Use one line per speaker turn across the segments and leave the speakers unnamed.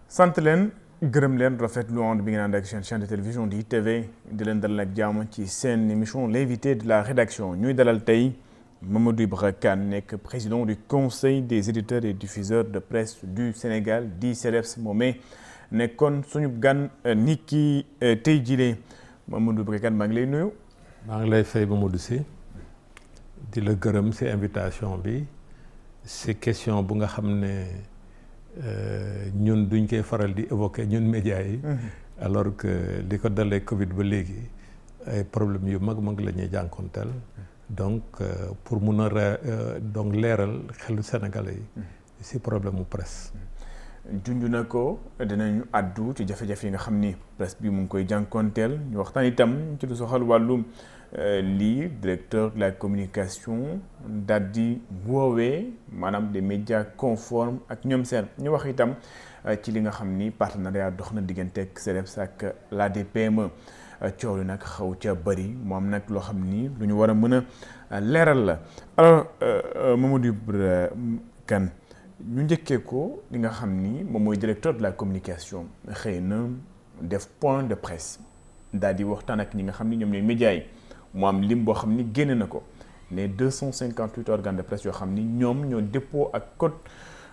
sant leen gërëm leen rafetlu ànd bi ngeen ànd ak chaîne de télévision di ITV di leen dalal ak jàmm ci seen émission l'invité de la rédaction ñuy dalal tey Mamadou Ibra Kane nekk président du conseil des éditeurs et diffuseurs de presse du Sénégal di CEDEPS moomee nekkoon suñu gan ni ki tey jilee Mamadou Ibra Kane maa ngi lay nuyu.
maa ngi lay fay Mamadou Sy di la gërëm ci invitation bi ci question bu nga xam ne ñun duñ koy faral di évoquer ñun médias yi. alors que li ko dalee Covid ba léegi ay problèmes yu mag la ñuy jànkonteel. donc pour mun a donc leeral xelu Sénégalais yi ci problème mu presse.
junj na ko dinañu àddu ci jafe-jafe yi nga xam ni presse bi mu ngi koy jànkonteel ñu waxtaan itam ci lu soxal wàllum lii directeur de la communication daal di woowee maanaam des médias conformes ak ñoom seen ñu wax itam ci li nga xam ni partenariat dox na diggante ak CEDEPS ak l'ADPME coow li nag xaw ca bëri moom nag loo xam ni lu ñu war a mën a leeral la alors Mamadou Ibra Kane ñu njëkkee ko li nga xam ni moom mooy directeur de la communication xëy na def point de presse daal di waxtaan ak ñi nga xam ni ñoom ñooy médias yi mu am lim boo xam ni génne na ko ne 258 organes de presse yoo xam ni ñoom ñoo dëppoo ak code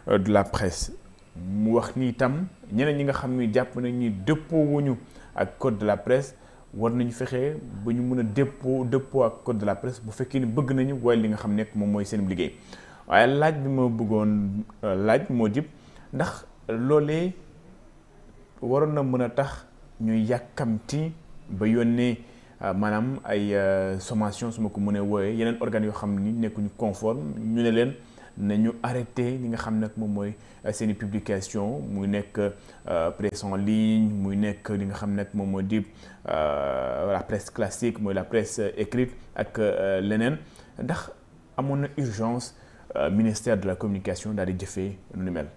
de la presse mu wax ni itam ñeneen ñi nga xam ni jàpp nañ ni dëppoo wuñu ak code de la presse war nañu fexe ba ñu mën a dëppoo ak code de la presse bu fekkee ni bëgg nañu waaye li nga xam nekk moom mooy seen liggéey waaye laaj bi ma bëggoon laaj moo jib ndax loolee waroon na mën a tax ñuy yàkkamti ba yónnee maanaam ay sommation su ma ko mënee wooyee yeneen organes yoo xam ni nekkuñu conforme ñu ne leen nañu arrêté li nga xam nag moom mooy seeni publication muy nekk presse en ligne muy nekk li nga xam nag moom mooy di la presse classique mooy la presse écrite ak leneen ndax amoon na urgence ministère de la communication daal di jëfee nu ni mel.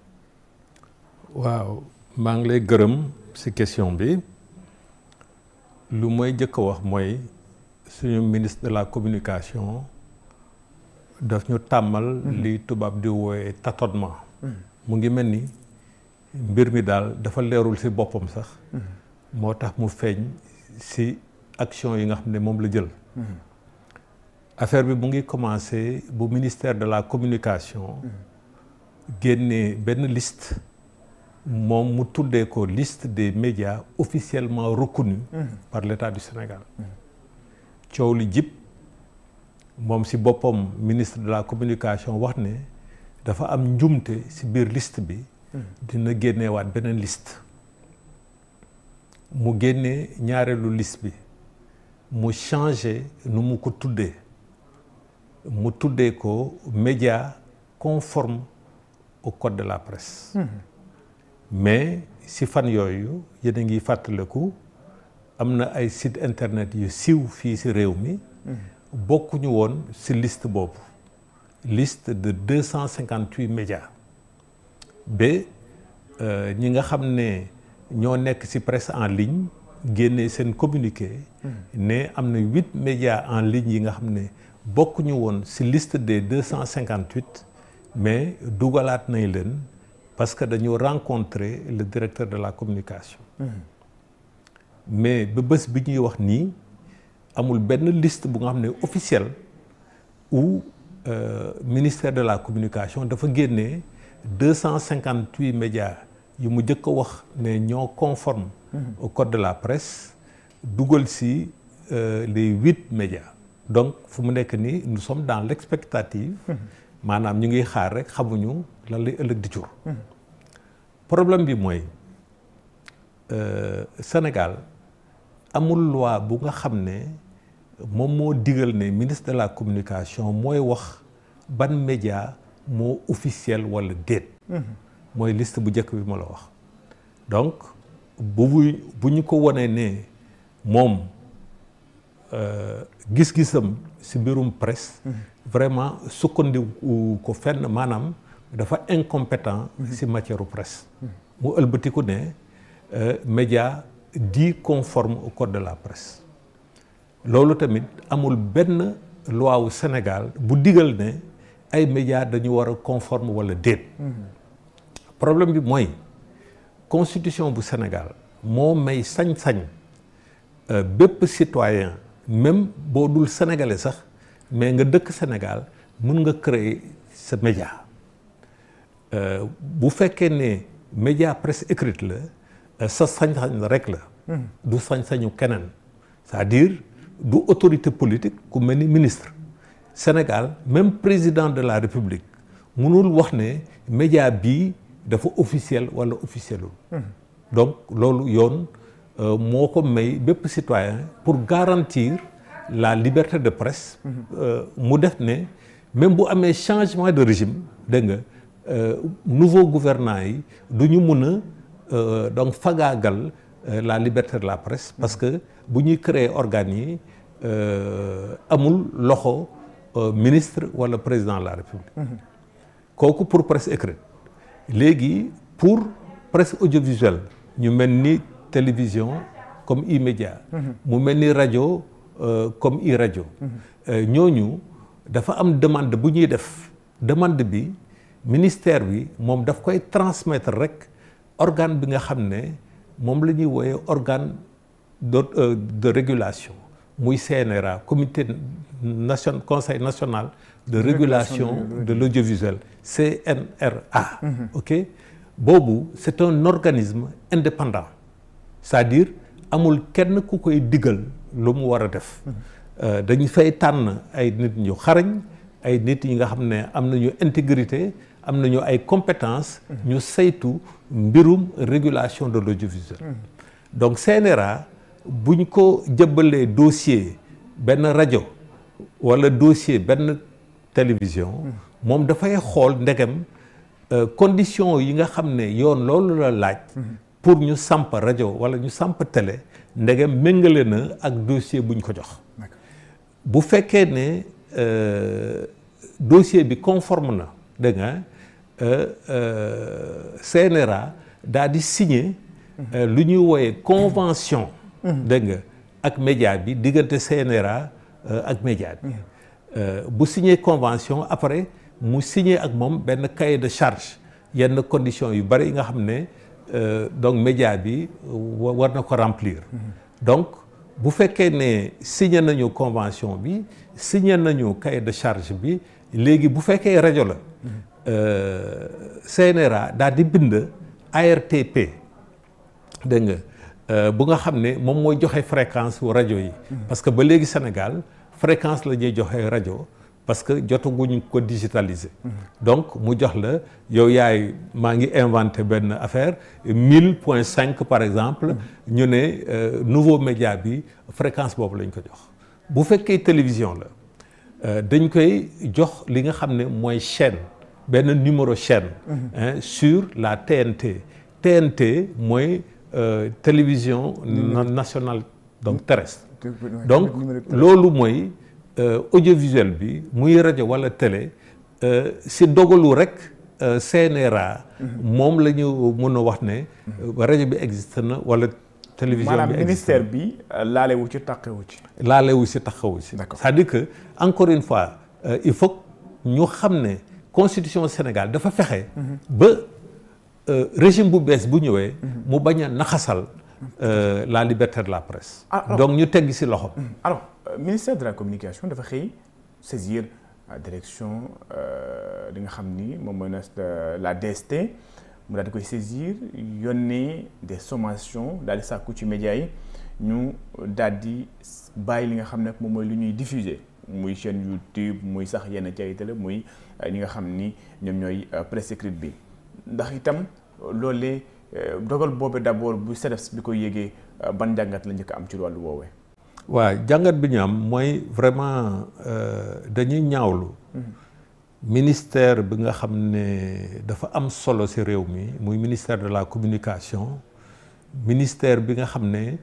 waaw maa ngi lay gërëm ci question bi lu mooy jëkk a wax mooy suñu ministre de la communication daf ñu tàmmal li tubaab di woowe tâtonnement. mu ngi mel ni mbir mi daal dafa leerul ci boppam sax. moo tax mu feeñ ci action yi nga xam ne moom la jël. affaire bi mu ngi commencé bu ministère de la communication génnee benn liste moom mu tuddee ko liste des médias officiellement reconnus par l'État du Sénégal. coow li jib moom ci boppam ministre de la communication wax ne dafa am njumte ci biir liste bi dina génneewaat beneen liste mu génnee ñaareelu liste bi mu changé nu mu ko tuddee mu tuddee ko média conforme au code de la presse. mais ci fan yooyu yéen a ngi fàttaliku am na ay site internet yu siiw fii ci réew mi bokkuñu woon ci liste boobu liste de 258 médias ba ñi nga xam ne ñoo nekk ci presse en ligne génnee seen communiqué ne am na 8 médias en ligne yi nga xam ne bokkuñu woon ci liste des 258 mais dugalaat nañ leen parce que dañu rencontrer le directeur de la communication. mais ba bés bi ñuy wax nii amul benn liste bu nga xam ne officielle où ministère de la communication dafa génnee 258 médias yu mu jëkk a wax ne ñoo conforme au code de la presse dugal ci les 8 médias. donc fu mu nekk nii nous sommes dans l'expectative maanaam ñu ngi xaar rek xamuñu lan lay ëllëg di jur. problème bi mooy Sénégal amul loi bu nga xam ne moom moo digal ne ministre de la communication mooy wax ban média moo officiel walla déet. mooy liste bu njëkk bi ma la wax. donc bu ñu ko wanee ne moom gis-gisam ci mbirum presse vraiment sukkandiku ko fenn maanaam dafa incompétent ci matière presse mu ëlbatiku ne média dit conforme au code de la presse loolu tamit amul benn loi wu Sénégal bu digal ne ay médias dañu war a conforme walla déet. problème bi mooy constitution bu Sénégal moo may sañ-sañ bépp citoyen même boo dul sénégalais sax mais nga dëkk Sénégal mën nga créer sa média bu fekkee ne média presse écrite la sa sañ-sañ rek la du sañ-sañu keneen c'est-à-dire du autorité politique ku mel ni ministre Sénégal même président de la République mënul wax ne média bii dafa officiel wala officielul donc loolu yoon moo ko may bépp citoyen pour garantir la liberté de presse mu def ne même bu amee changement de régime dégg nga nouveau gouvernant yi du ñu mun a donc fagaagal la liberté de la presse parce que bu ñuy créer organes yi amul loxo ministre wala président de la République kooku pour presse écrite léegi pour presse audiovisuelle ñu mel ni télévision comme E-Média mu mel ni rajo comme E-Radio ñooñu dafa am demande bu ñuy def demande bi ministère bi moom daf koy transmettre rek organe bi nga xam ne moom la ñuy wooye organe de régulation muy CNRA comité national conseil national de régulation de l'audiovisuel CNRA ok boobu c'est un organisme indépendant c'est-à-dire amul kenn ku koy digal lu mu war a def dañu fay tànn ay nit ñu xarañ ay nit yi nga xam ne am nañu intégrité am nañu ay compétences ñu saytu mbirum régulation de l'audiovisuel donc CNRA buñ ko jëbalee dossier benn rajo wala dossier benn télévision moom dafay xool ndegem condition yi nga xam ne yoon loolu la laaj pour ñu samp rajo wala ñu samp télé ndegem méngale na ak dossier buñ ko jox bu fekkee ne dossier bi conforme na dégg nga CNRA daa di signer lu ñuy wooye convention dégg nga ak média bi diggante CNRA ak média bi bu signer convention après mu signer ak moom benn cahier de charge yenn conditions yu bari yi nga xam ne donc média bi war na ko remplir donc bu fekkee ne signer nañu convention bi signer nañu cahier de charge bi léegi bu fekkee rajo la CNRA daal di bind ARTP dégg nga bu nga xam ne moom mooy joxe fréquence wu rajo yi parce que ba léegi Sénégal fréquence la ñuy joxe rajo parce que jotaguñu ko digitaliser donc mu jox la yow yaay maa ngi inventé benn affaire 1000.5 par exemple ñu ne nouveau média bi fréquence boobu lañ ko jox bu fekkee télévision la dañ koy jox li nga xam ne mooy chaîne benn numéro chaîne sur la TNT TNT mooy télévision nationale donc terrestre donc loolu mooy audiovisuel bi muy rajo wala télé si dogalu rek CNRA moom la ñu mën a wax ne rajo bi existe na wala télévision bi existe na
maanaam ministère bi laalewu ci taqewu ci
laalewu si taxawu si c'est-à-dire que encore une fois il faut ñu xam ne constitution Sénégal dafa fexe ba régime bu bees bu ñëwee mu bañ a naxasal la liberté de la presse donc ñu tegg ci loxo
alors ministère de la communication dafa xëy saisir direction li nga xam ni moom mooy la DST mu daal di koy saisir yónnee des sommations daal di sàkku ci médias yi ñu daal di bàyyi li nga xam ne moom mooy lu ñuy diffuser muy chaîne YouTube muy sax yenn ci ay télé muy ñi nga xam ni ñoom ñooy presse écrite bi ndax itam loolee dogal boobu d'abord bu CDEPS bi ko yégee ban jàngat la njëkk am ci wàllu woowee.
waaw jàngat bi ñu am mooy vraiment dañuy ñaawlu ministère bi nga xam ne dafa am solo ci réew mi muy ministère de la communication ministère bi nga xam ne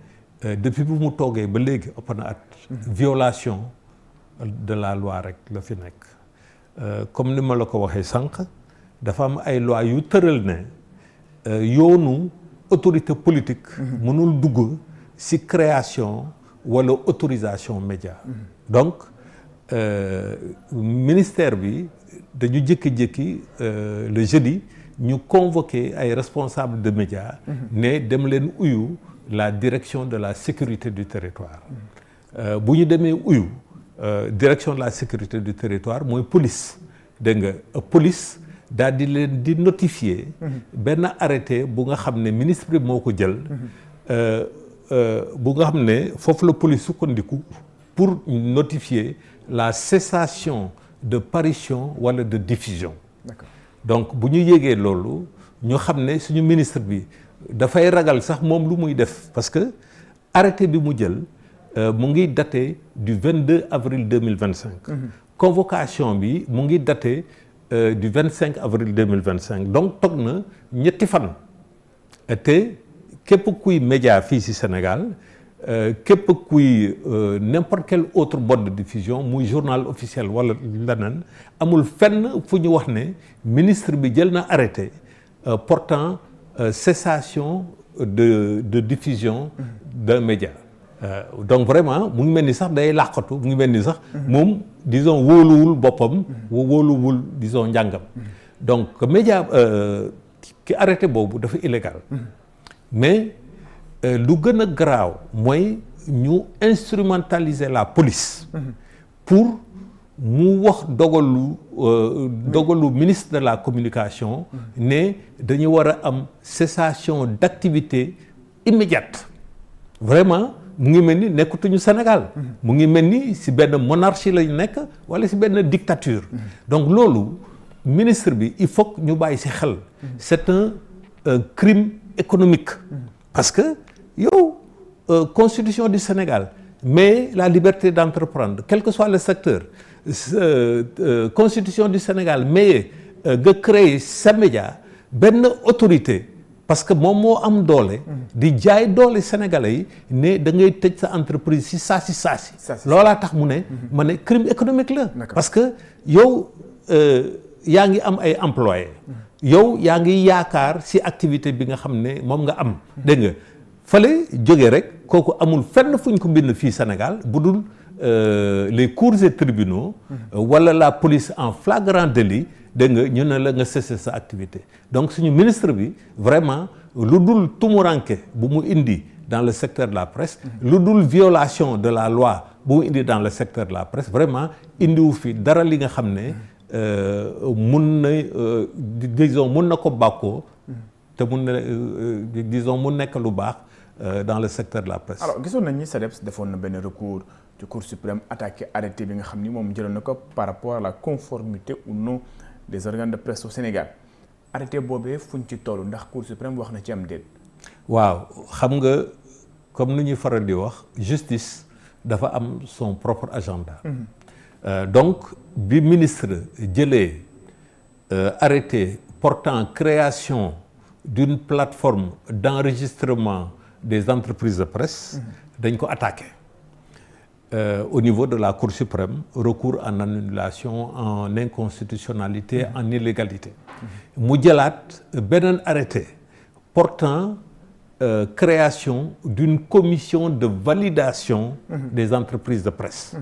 depuis bu mu toogee ba léegi ëpp na at violation de la loi rek la fi nekk comme ni ma la ko waxee sànq dafa am ay loi yu tëral ne yoonu autorité politique mënul dugg ci création wala autorisation média donc ministère bi dañu jékki-jékki le jeudi ñu convoqué ay responsables de médias ne dem leen uyu la direction de la sécurité du territoire bu ñu demee uyu direction de la sécurité du territoire mooy police dégg nga police daal di leen di notifier benn arrêté bu nga xam ne ministre bi moo ko jël bu nga xam ne foofu la police sukkandiku pour notifier la cessation de parution wala de diffusion. D'accord. Donc bu ñu yégee loolu ñu xam ne suñu ministre bi dafay ragal sax moom lu muy def parce que arrêté bi mu jël mu ngi daté du 22 avril 2025. Convocation bi mu ngi daté du 25 avril 2025 donc toog na ñetti fan te képp kuy média fii ci Sénégal képp kuy n'importe quel autre mode de diffusion muy journal officiel wala leneen amul fenn fu ñu wax ne ministre bi jël na arrêté portant cessation de diffusion d'un média donc vraiment mu ngi mel ni sax day làqatu mu ngi mel ni sax moom disons wóoluwul boppam wóoluwul disons njàngam donc média ki arrêté boobu dafa illégal mais lu gën a garaaw mooy ñu instrumentaliser la police pour mu wax dogalu ministre de la communication ne dañu war a am cessation d'activité immédiate vraiment mu ngi mel ni nekkatuñu Sénégal mu ngi mel ni ci benn monarchie lañu nekk walla ci benn dictature donc loolu ministre bi il faut que ñu bàyyi ci xel c'est un crime économique parce que yow constitution du Sénégal mais la liberté d'entreprendre quel que soit le secteur constitution du Sénégal mais nga créer sa média benn autorité parce que moom moo am doole di jaay doole sénégalais yi ne da ngay tëj sa entreprise ci saa si loolaa tax mu ne ma ne crime économique la parce que yow yaa ngi am ay employés yow yaa ngi yaakaar ci activité bi nga xam ne moom nga am dégg nga fale jóge rek kooku amul fenn fu ñu ko bind fii Sénégal bu dul les cours et tribunaux wala la police en flagrant délit dégg nga ñu ne la nga cesser sa activité donc suñu ministre bi vraiment lu dul tumuranke bu mu indi dans le secteur de la presse lu dul violation de la loi bu mu indi dans le secteur de la presse vraiment indiwu fi dara li nga xam ne mun na disons mun na ko bàkkoo te mun na disons mun nekk lu baax dans le secteur de la presse.
Alors gisoon nañ ni SADEPS defoon na benn recours ci Cour suprême attaqué arrêté bi nga xam ni moom jëloon na ko par rapport à la conformité ou non des organes de presse au Sénégal arrêté boobee fuñ ci toll ndax Cour suprême wax na ci am déet.
waaw xam nga comme ni ñuy faral di wax justice dafa am son propre agenda. Donc bi ministre jëlee arrêté portant création d'une plateforme d'enregistrement des entreprises de presse dañ ko attaqué au niveau de la Cour suprême recours en annulation en inconstitutionnalité en illégalité mu jëlaat beneen arrêté portant création d'une commission de validation des entreprises de presse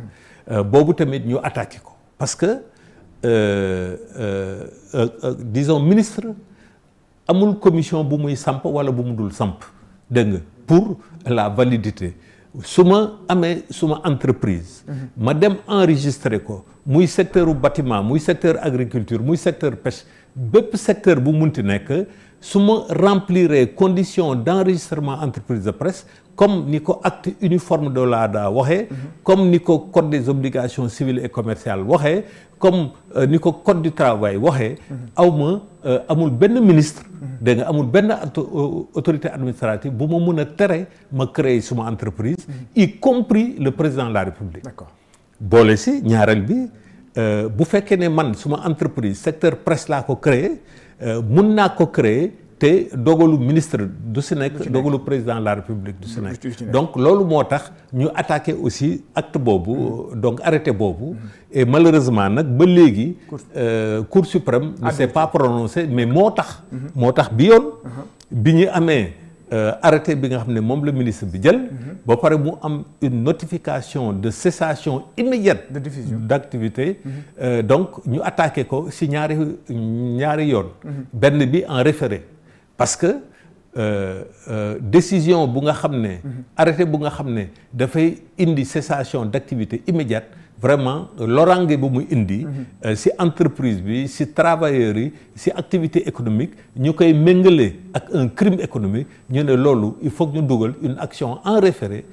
boobu tamit ñu attaqué ko parce que disons ministre amul commission bu muy samp wala bu mu dul samp dégg nga pour la validité su ma amee suma entreprise ma dem enregistrer ko muy secteur u bâtiment muy secteur agriculture muy secteur pêche bépp secteur bu munti nekk su ma rempliree condition d'enregistrement entreprise de presse comme ni ko acte uniforme de l'ADA waxee comme ni ko code des obligations civiles et commerciales waxee comme ni ko code du travail waxee amul benn ministre dégg nga amul benn autorité administrative bu ma mën a tere ma créer suma entreprise y compris le président de la République. D'accord. boole si ñaareel bi bu fekkee ne man suma entreprise secteur presse laa ko créer mun naa ko créer te dogalu ministre du si nekk dogalu président de la République du si nekk donc loolu moo tax ñu attaqué aussi acte boobu donc arrêté boobu et malheureusement nag ba léegi Cour suprême ne s'est pas prononcé mais moo tax bi yoon bi ñu amee arrêté bi nga xam ne moom la ministre bi jël. ba pare mu am une notification de cessation immédiate
de diffusion
d'activité. Donc ñu attaqué ko si ñaari yoon. benn bi en référé parce que décision bu nga xam ne. arrêté bu nga xam ne dafay indi cessation d'activité immédiate. Vraiment lorange bu muy indi si entreprise bi si travailleurs yi si activité économique ñu koy méngale ak un crime économique ñu ne loolu il faut que ñu dugal une action en référé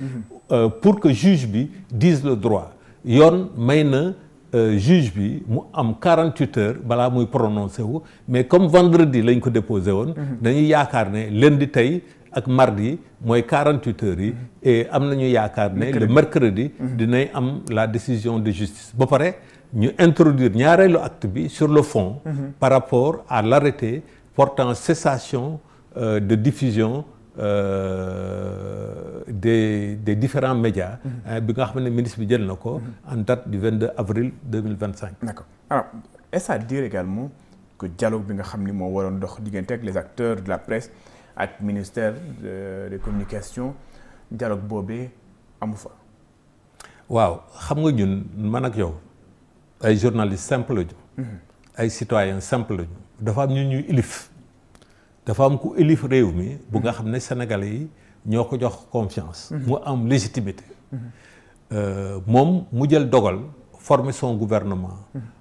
pour que juge bi dise le droit yoon may na juge bi mu am 48 heures balaa muy prononcé wu mais comme vendredi lañ ko déposé woon dañuy yaakaar ne lundi tey ak mardi mooy 48 heures yi et am nañu yaakaar ne le mercredi dinañ am la décision de justice ba pare ñu introduire ñaareelu acte bi sur le fond par rapport à l'arrêté portant cessation de diffusion des différents médias bi nga xam ne ministre bi jël na ko en date du 22 avril 2025.
D'accord. Alors est-ce à dire également que dialogue bi nga xam ni moo waroon dox diggante ak les acteurs de la presse ak ministère des communications dialogue boobee amu fa.
waaw xam nga ñun man ak yow ay journalistes simple lañu. ay citoyens simple lañu. dafa am ñu ñuy ilif dafa am ku ilif réew mi bu nga xam ne sénégalais yi ñoo ko jox confiance. mu am légitimité. moom mu jël dogal former son gouvernement.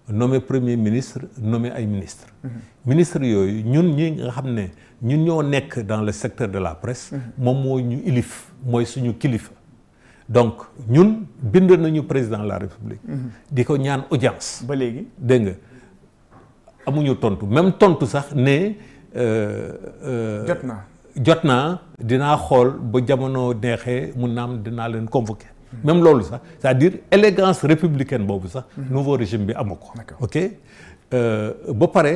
nommer premier ministre nommer ay ministres. ministres yooyu ñun ñi nga xam ne ñun ñoo nekk dans le secteur de la presse. moom moo ñu ilif mooy suñu kilifa. donc ñun bind nañu président de la république. di ko ñaan audience.
ba léegi
dégg nga amuñu tontu même tontu sax ne. jot naa dinaa xool ba jamono neexee mun naam dinaa leen convoquer. même loolu sax c'est-à-dire élégance républicaine boobu sax. nouveau régime bi amu ko. ok ba pare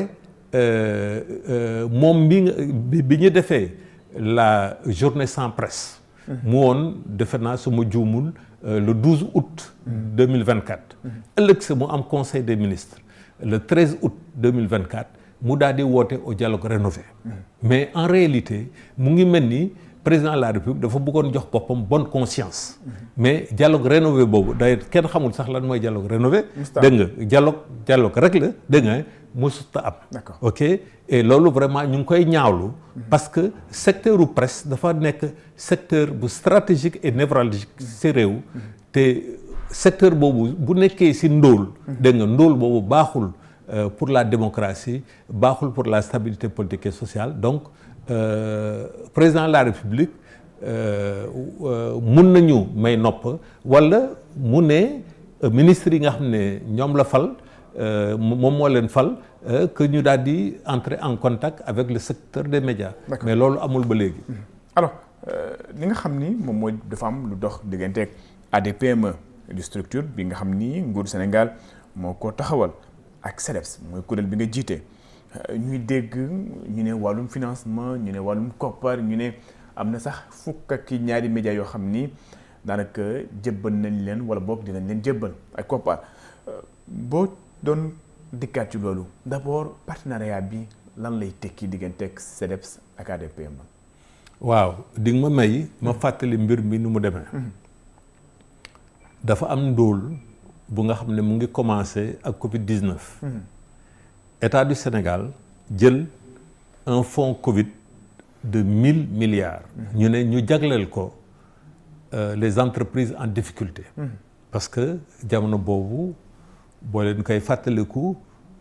moom bi ñu defee la journée sans presse. mu woon defe naa su ma juumul le 12 août 2024. ëllëg sa mu am conseil des ministres le 13 août 2024 mu daal di woote au dialogue rénové. mais en réalité mu ngi mel ni président de la république dafa bëggoon jox boppam bonne conscience. mais dialogue rénové boobu d'ailleurs kenn xamul sax lan mooy dialogue rénové. dégg nga dialogue rek la dégg nga mësut a am.
d'accord
ok et loolu vraiment ñu ngi koy ñaawlu. parce que secteur u presse dafa nekk secteur bu stratégique et névralgique ci réew. te secteur boobu bu nekkee ci ndóol. dégg nga ndóol boobu baaxul pour la démocratie baaxul pour la stabilité politique et sociale donc président de la république mun nañu may nopp walla mu ne ministre yi nga xam ne ñoom la fal. moom moo leen fal que ñu daal di entrer en contact avec le secteur des médias. mais loolu amul ba léegi.
alors li nga xam ni moom mooy dafa am lu dox digganteeg ADPME di structure bi nga xam ni nguuru Sénégal moo ko taxawal ak CDEPS mooy kuréel bi nga jiite ñuy dégg ñu ne wàllum financement ñu ne wàllum koppar ñu ne am na sax fukk ak ñaari médias yoo xam ni daanaka jébbal nañ leen wala boog dinañ leen jébbal ay koppar boo doon dikkaat ci loolu d'abord partenariat bi lan lay tekki diggante ak CDEPS ak ADPM.
waaw di nga ma may ma fàttali mbir mi nu mu demee. dafa am ndóol bu nga xam ne mu ngi commencé ak Covid-19. État du Sénégal jël un fonds Covid de 1000 milliards. ñu ne ñu jagleel ko les entreprises en difficulté. parce que jamono boobu. boo leen koy fàttaliku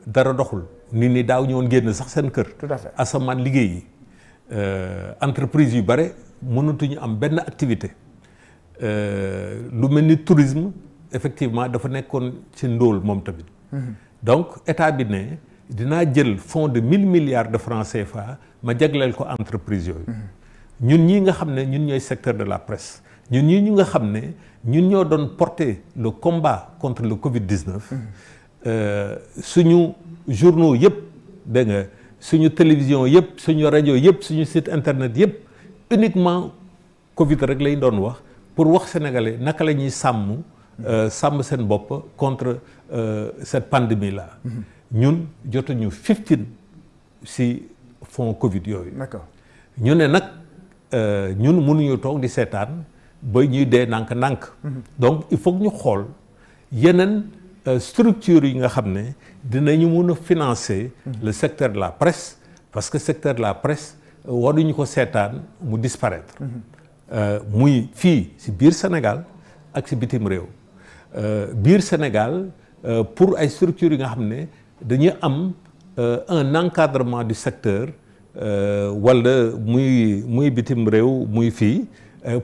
dara doxul nit ñi daaw ñoon génn sax seen kër.
tout à fait
asamaan liggéey yi entreprise yu bare mënatuñu am benn activité lu mel ni tourisme effectivement dafa nekkoon ci ndóol moom tamit. donc état bi ne dinaa jël fonds de 1000 milliards de francs CFA ma jagleel ko entreprise yooyu. ñun ñii nga xam ne ñun ñooy secteur de la presse ñun ñii ñu nga xam ne ñun ñoo doon porter le combat contre le Covid-19 suñu journaux yëpp dégg nga suñu télévision yëpp suñu rajo yëpp suñu site internet yëpp uniquement Covid rek lañ doon wax pour wax sénégalais naka la ñuy sàmm seen bopp contre cette pandémie là. ñun jotuñu 15 ci fonds Covid yooyu.
d'accord
ñu ne nag ñun mënuñu toog di seetaan ba ñuy dee nànk-nànk. donc il faut que ñu xool yeneen structures yi nga xam ne dinañu mun a financer le secteur de la presse parce que secteur de la presse waruñu ko seetaan mu disparaître. muy fii ci biir Sénégal ak ci bitim réew. biir Sénégal pour ay structures yi nga xam ne dañuy am un encadrement du secteur wala muy bitim réew muy fii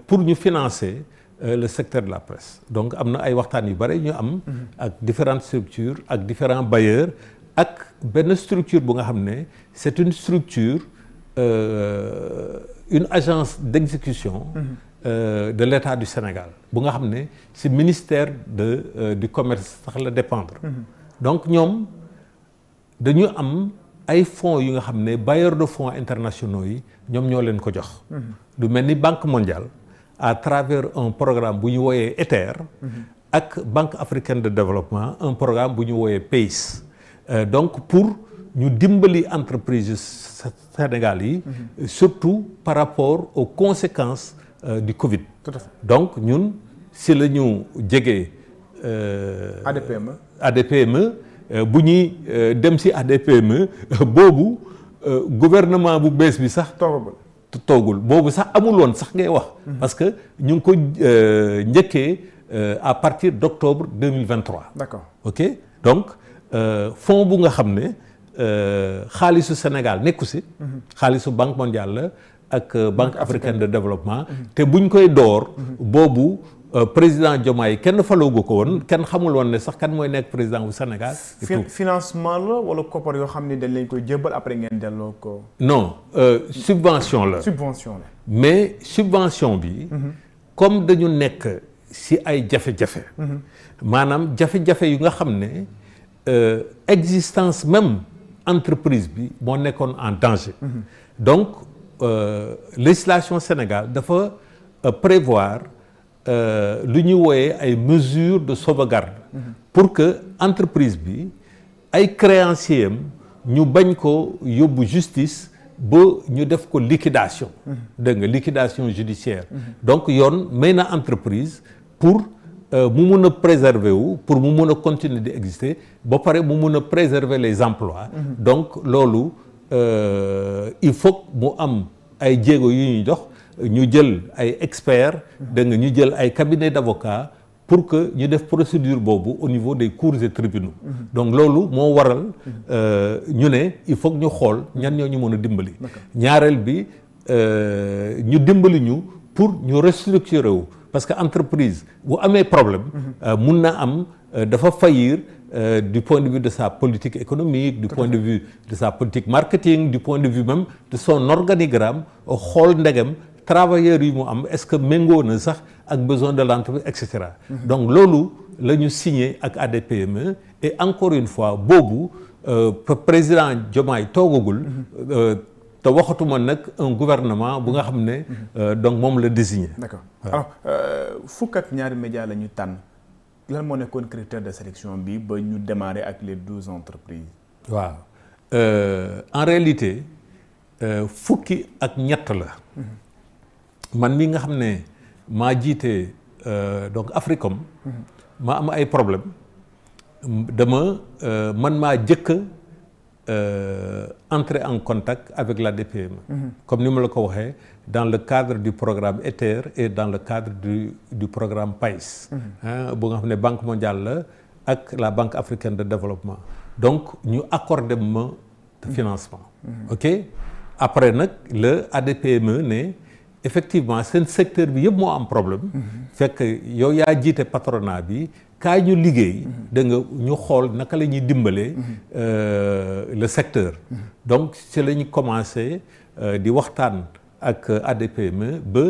pour ñu financer le secteur de la presse donc am na ay waxtaan yu bare ñu am ak différentes structures ak différents bailleurs ak benn structure bu nga xam ne c'est une structure une agence d'exécution de l'État du Sénégal bu nga xam ne ci ministère du commerce sax la dépendre donc ñoom dañu am ay fonds yu nga xam ne bailleurs de fonds internationaux yi ñoom ñoo leen ko jox du mel ni Banque mondiale à travers un programme bu ñu wooyee ETER ak Banque africaine de développement un programme bu ñu wooyee PACE donc pour ñu dimbali entreprises Sénégal yi surtout par rapport aux conséquences du Covid.
Tout à fait.
donc ñun si la ñu jegee ADPME bu ñuy dem si ADPME boobu gouvernement bu bees bi sax toogul boobu sax amul woon sax ngay wax parce que ñu ngi ko njëkkee à partir d'octobre 2023.
D'accord.
ok donc fonds bu nga xam ne xaalisu Sénégal nekku si xaalisu Banque mondiale la ak Banque africaine de développement te buñ koy door boobu président Diomaye kenn faloogu ko woon kenn xamul woon ne sax kan mooy nekk président bu Sénégal.
financement la wala koppar yoo xam ne dañ leen koy jébal après ngeen delloo ko.
non subvention la.
subvention la.
mais subvention bi. comme dañu nekk ci ay jafe-jafe. maanaam jafe-jafe yu nga xam ne existence même entreprise bi moo nekkoon en danger. donc législation Sénégal dafa prévoir. lu ñuy wooyee ay mesures de sauvegarde pour que entreprise bi ay créanciers am ñu bañ ko yóbbu justice ba ñu def ko liquidation dégg nga liquidation judiciaire donc yoon may na entreprise pour mu mun a préserver wu pour mu mun a continuer di exister ba pare mu mun a préserver les emplois donc loolu il faut mu am ay jéego yu ñuy dox ñu jël ay experts da nga ñu jël ay cabinets d'avocats pour que ñu def procédure boobu au niveau des cours et tribunaux donc loolu moo waral ñu ne il faut que ñu xool ñan ñoo ñu mën a dimbali ñaareel bi ñu dimbali ñu pour ñu restructurer wu parce que entreprise bu amee problème mun na am dafa faillir du point de vue de sa politique économique du point de vue de sa politique marketing du point de vue même de son organigramme xool ndegem travailleurs yi mu am est-ce que méngoo na sax ak besoin de l'entreprise et cetera donc loolu la ñu signé ak ADPME et encore une fois boobu président Diomaye toogagul te waxatuma nag un gouvernement bu nga xam ne donc moom la désigné.
D'accord. Alors fukk ak ñaari médias la ñu tànn lan moo nekkoon critère de sélection bi ba ñu démarrer ak les 12 entreprises.
waaw en réalité fukki ak ñett la. man mi nga xam ne maa jiite donc Africom ma am ay problème dama man maa jëkk entrer en contact avec la DPME comme ni ma la ko waxee dans le cadre du programme ETER et dans le cadre du programme PACE bu nga xam ne Banque mondiale la ak la Banque africaine de développement donc ñu accordé ma financement ok après nag le ADPME ne effectivement seen secteur bi yëpp moo am problème fekk yow yaa jiite patronat bi kaay ñu liggéey da nga ñu xool naka la ñuy dimbalee le secteur donc ci la ñu commencé di waxtaan ak ADPME ba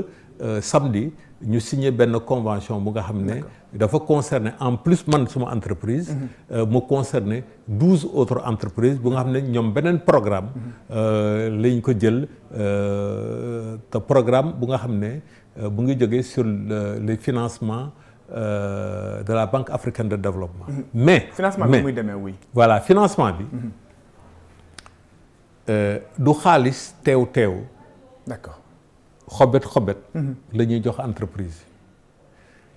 samedi ñu signé benn convention bu nga xam ne dafa concerner en plus man suma entreprise mu concerner 12 autres entreprises bu nga xam ne ñoom beneen programme lañ ko jël te programme bu nga xam ne bu ngi jógee sur les financements de la Banque africaine de développement mais
financement bi muy demee oui
voilà financement bi du xaalis teew
d'accord
xobet la ñuy jox entreprise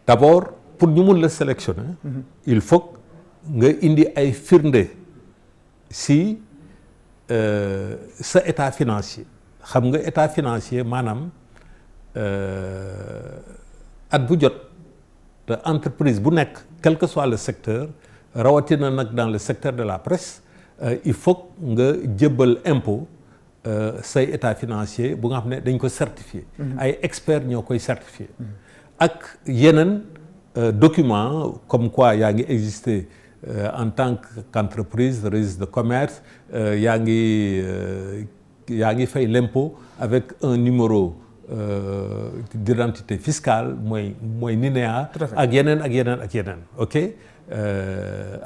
d'abord pour ñu mun la sélectionner il faut nga indi ay firnde si sa état financier xam nga état financier maanaam at bu jot te entreprise bu nekk quel que soit le secteur rawatina nag dans le secteur de la presse il faut nga jébbal impôt say état financier bu nga xam ne dañ ko certifié ay experts ñoo koy certifié ak yeneen document comme quoi yaa ngi exister en tant qu'entreprise registre de commerce yaa ngi fay l'impôt avec un numéro d'identité fiscale mooy NINEA ak yeneen ok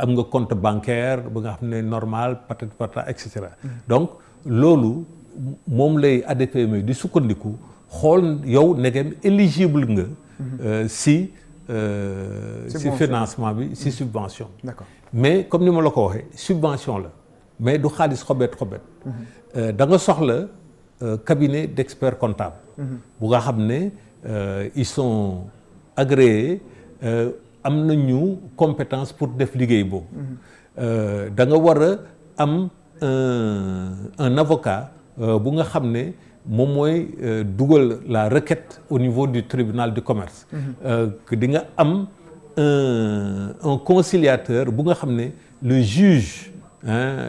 am nga compte bancaire ba nga xam ne normal patata et cetera donc loolu moom lay ADPME di sukkandiku xool yow negem éligible nga si financement bi si subvention d'accord mais comme ni ma la ko waxee subvention la mais du xaalis xobet da nga soxla cabinet d'experts comptables bu nga xam ne ils sont agréés am nañu compétence pour def liggéey boobu da nga war a am un avocat bu nga xam ne moom mooy dugal la requête au niveau du tribunal du commerce que di nga am un conciliateur bu nga xam ne le juge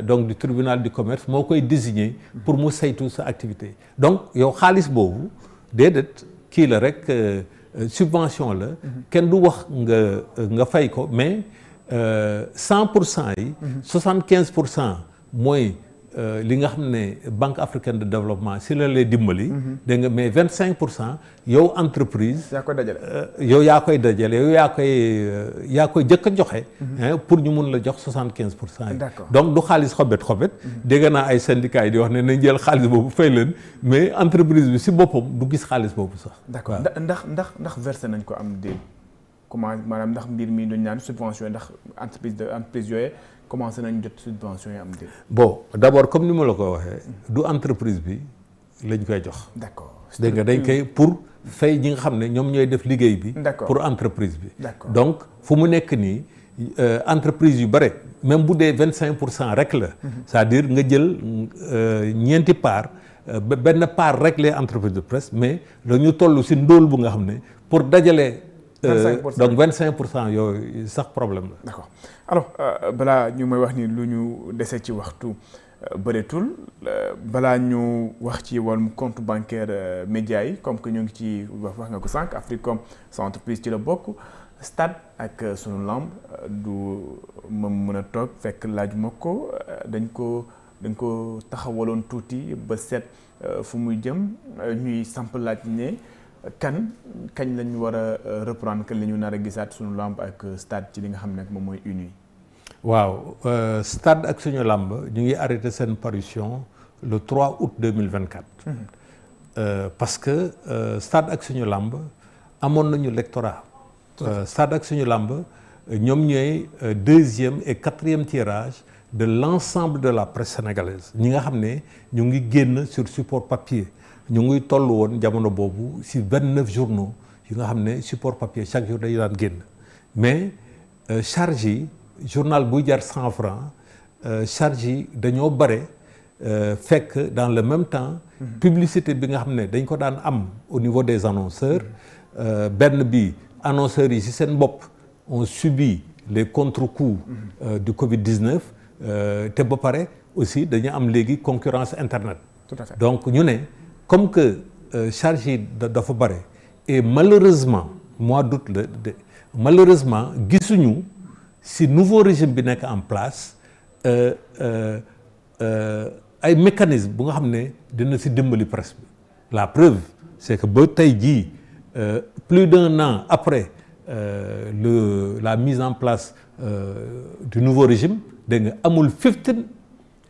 donc du tribunal du commerce moo koy désigner pour mu saytu sa activité donc yow xaalis boobu déedéet kii la rek subvention la kenn du wax nga fay ko mais 100% yi 75% mooy li nga xam ne Banque africaine de développement si la lay dimbali dégg nga mais 25% yow entreprise yow yaa koy dajale yow yaa koy jëkk a joxe pour ñu mun la jox 75% yi donc du xaalis xobet dégg naa ay syndicats yi di wax ne nañ jël xaalis boobu fay leen mais entreprise bi si boppam du gis xaalis boobu sax
d'accord ndax versé nañ ko am déet comment maanaam ndax mbir mi dañ naan subvention ndax entreprise yooyu commencé nañ jot subvention yi am déet.
bon d'abord comme ni ma la ko waxee du entreprise bi lañ koy jox.
d'accord
dégg nga dañ koy pour fay ñi nga xam ne ñoom ñooy def liggéey bi. pour entreprise bi. donc fu mu nekk nii entreprise yu bare même bu dee 25% rek la. c'est-à-dire nga jël ñeenti part benn part rek les entreprises de presse mais dañu toll si ndóol bu nga xam ne pour dajale. 25%. Donc 25% yooyu sax problème la.
D'accord alors balaa ñu may wax ni lu ñu dese ci waxtu bëreetul balaa ñu wax ci wàllum compte bancaire média yi comme que ñu ngi ci wax nga ko sànq Africom sa entreprise ci la bokk Stade ak sunu lamb du ma mën a toog fekk laajuma ko dañ ko taxawaloon tuuti ba seet fu muy jëm ñuy samp laaj ne. kañ lañu war a reprendre kañ la ñu nar a gisaat suñu lamb ak Stade ci li nga xam ne moom mooy une.
waaw Stade ak suñu lamb ñu ngi arrêté seen parution le 3 août 2024. Parce que Stade ak suñu lamb amoon nañu lectorat. Stade ak suñu lamb ñoom ñooy 2e et 4e tirage de l'ensemble de la presse sénégalaise ñi nga xam ne ñu ngi génn sur support papier. ñu ngi toll woon jamono boobu ci 29 journaux yu nga xam ne support papier chaque jour dañu daan génn mais charge yi journal buy jar 100 francs charge yi dañoo bare fekk dans le même temps publicité bi nga xam ne dañ ko daan am au niveau des annonceurs benn bi annonceurs yi ci seen bopp ont subi les contre-coups du Covid-19 te ba pare aussi dañu am léegi concurrence internet.
Tout à fait.
Donc ñu ne comme que charge yi dafa bare et malheureusement mois d'août la malheureusement gisuñu si nouveau régime bi nekk en place ay mécanismes bu nga xam ne dina si dimbali presse bi la preuve c'est que ba tey jii plus d'un an après la mise en place du nouveau régime dégg nga amul 15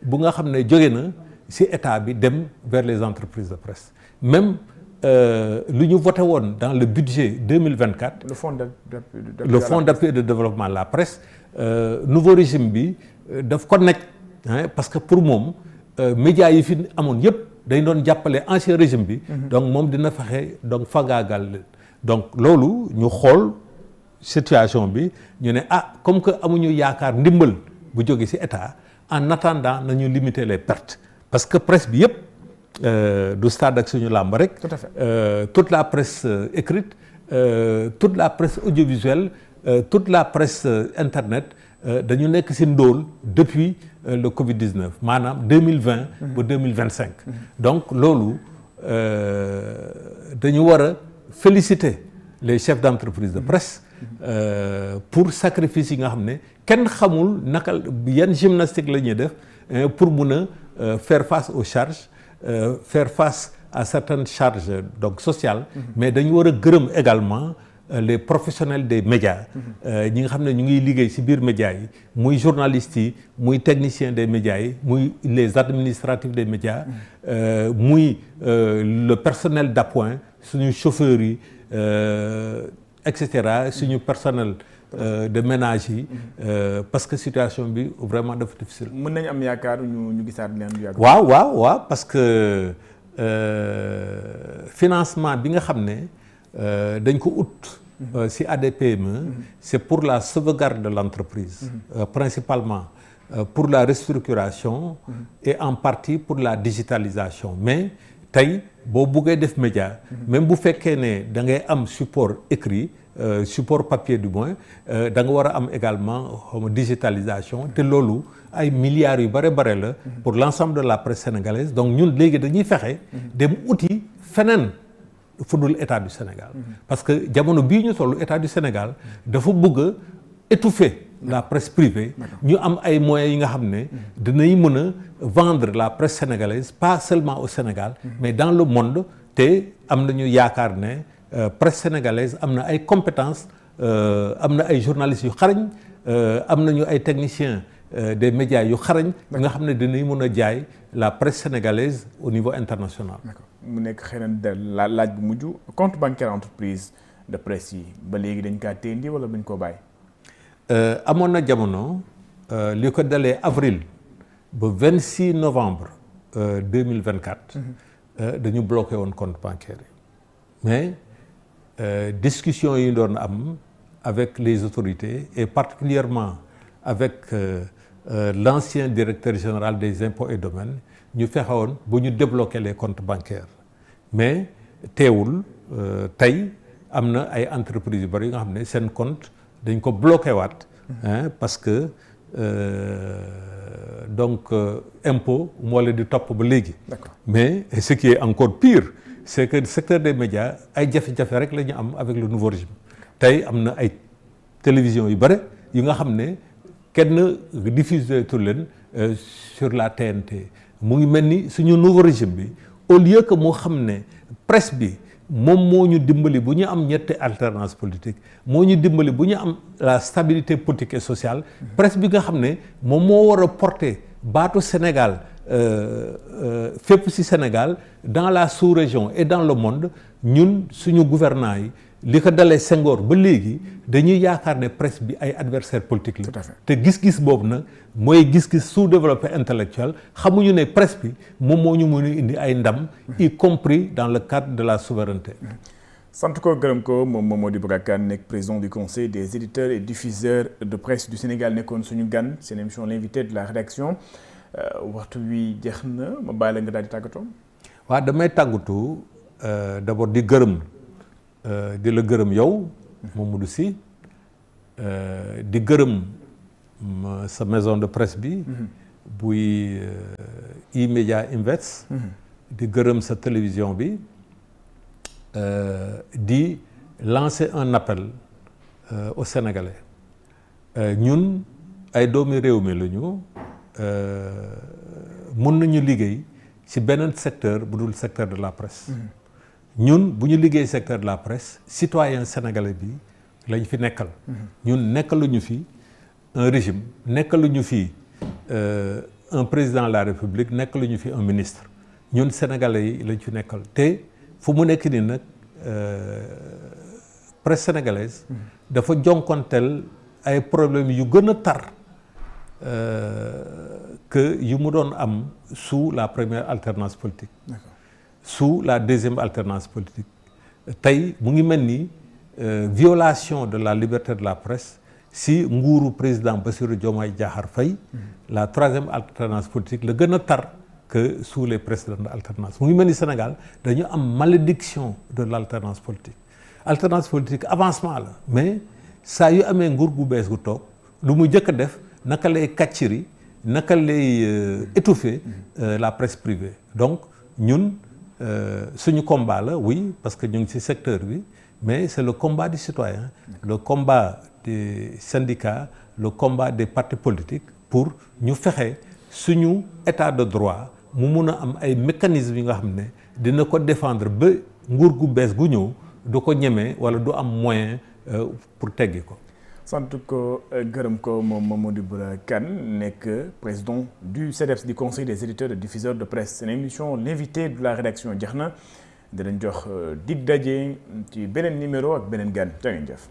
bu nga xam ne jóge na si état bi dem vers les entreprises de presse même lu ñu voté woon dans le budget 2024.
le
fonds d'appui et de développement de la presse nouveau régime bi daf ko nekk parce que pour moom médias yi fi amoon yëpp dañ doon jàppale ancien régime bi. donc moom dina fexe donc fagaagal leen donc loolu ñu xool situation bi ñu ne comme que amuñu yaakaar ndimbal bu jóge ci état en attendant nañu limiter les pertes parce que presse bi yëpp du Stade ak suñu làmb rek.
tout à fait.
Toute la presse écrite toute la presse audiovisuelle toute la presse internet dañu nekk ci ndóol depuis le Covid-19 maanaam 2020 ba 2025. donc loolu dañu war a féliciter les chefs d'entreprise de presse pour sacrifice yi nga xam ne kenn xamul naka yan gymnastique la ñuy def pour mun a faire face aux charges faire face à certaines charges donc sociales mais dañu war a gërëm également les professionnels des médias ñi nga xam ne ñu ngi liggéey ci biir médias yi muy journalistes yi muy techniciens des médias yi muy les administratifs des médias muy le personnel d'appoint suñu chauffeurs yi et cetera suñu personnel de ménage yi parce que situation bi vraiment dafa difficile.
mën nañu am yaakaar ñu gisaat leen lu yàgg.
waaw parce que financement bi nga xam ne dañ ko ut ci ADPME c'est pour la sauvegarde de l'entreprise principalement pour la restructuration et en partie pour la digitalisation mais tey boo buggee def média même bu fekkee ne da ngay am support écrit support papier du moins da nga war a am également digitalisation te loolu ay milliards yu bare la pour l'ensemble de la presse sénégalaise donc ñun léegi dañuy fexe dem uti feneen fu dul état du Sénégal parce que jamono bii ñu tollu état du Sénégal dafa bëgg a étouffer la presse privée ñu am ay moyens yi nga xam ne dinañ mën a vendre la presse sénégalaise pas seulement au Sénégal mais dans le monde te am nañu yaakaar ne presse sénégalaise am na ay compétences am na ay journalistes yu xarañ am nañu ay techniciens des médias yu xarañ nga xam ne dinañ mën a jaay la presse sénégalaise au niveau international.
D'accord. mu nekk xëy na laaj bu mujj compte bancaire entreprise de presse yi ba léegi dañ kaa téye wala dañ koo bàyyi.
amoon na jamono li ko dalee avril ba 26 novembre 2024 dañu bloqué woon compte bancaire yi mais discussion yi doon am avec les autorités et particulièrement avec l'ancien directeur général des impôts et domaines ñu fexewoon bu ñu débloquer les comptes bancaires mais teewul tey am na ay entreprises yu bari yi nga xam ne seen compte dañ ko bloqué waat parce que donc impôt moo leen di topp ba léegi.
D'accord.
Mais ce qui est encore pire c'est que le secteur des médias ay jafe-jafe rek la ñu am avec le nouveau régime tey am na ay télévision yu bari yi nga xam ne kenn diffusé tur leen sur la TNT mu ngi mel ni suñu nouveau régime bi au lieu que moo xam ne presse bi moom moo ñu dimbali bu ñu am ñetti alternance politique moo ñu dimbali bu ñu am la stabilité politique et sociale presse bi nga xam ne moom moo war a porter baatu Sénégal fépp ci Sénégal dans la sous-région et dans le monde ñun suñu gouvernants yi li ko dalee Senghor ba léegi dañuy yaakaar ne presse bi ay adversaire politique la.
Tout à fait.
te gis-gis boobu nag mooy gis-gis sous-développé intellectuel xamuñu ne presse bi moom moo ñu mën a indi ay ndam y compris dans le cadre de la souveraineté.
sant ko gërëm ko moom Momody Boubacar Kane nekk président du conseil des éditeurs et diffuseurs de presse du Sénégal nekkoon suñu gan seen émission l'invité de la rédaction waxtu wi jeex na ma bàyyi la nga daal di tàggatoo.
waaw damay tàggatu d'abord di gërëm di la gërëm yow Mamadou Sy di gërëm sa maison de presse bi buy E-Media Invest di gërëm sa télévision bi di lancer un appel aux Sénégalais ñun ay doomi réew mi lañu mun nañu liggéey ci beneen secteur bu dul secteur de la presse ñun bu ñu liggéey secteur de la presse citoyen sénégalais bi lañ fi nekkal ñun nekkaluñu fi un régime nekkaluñu fi un président de la République nekkaluñu fi un ministre ñun sénégalais yi lañ fi nekkal te fu mu nekk nii nag presse sénégalaise dafa jonkonteel ay problèmes yu gën a tar que yu mu doon am sous la première alternance politique.
D'accord.
Sous la deuxième alternance politique tey mu ngi mel ni violation de la liberté de la presse si nguuru président Bassirou Diomaye Diakhar Faye la troisième alternance politique la gën a tar que sous les précédentes alternances mu ngi mel ni Sénégal dañu am malédiction de l'alternance politique. Alternance politique avancement la mais saa yu amee nguur gu bees gu toog lu mu njëkk a def naka lay kàcciri naka lay étouffer la presse privée. Donc ñun suñu combat la oui parce que ñu ngi ci secteur bi mais c'est le combat du citoyen, le combat des syndicats, le combat des partis politiques pour ñu fexe suñu état de droit mu mun a am ay mécanismes yi nga xam ne dina ko défendre ba nguur gu bees gu ñëw du ko ñemee wala du am moyen pour teggi ko.
sant ko gërëm ko moom Mamadou Ibra Kane nekk président du CDEPS du conseil des éditeurs et diffuseurs de presse. Seen émission l'invité de la rédaction jeex na dinañ jox dig daje ci beneen numéro ak beneen gan. Jaa ngeen jëf.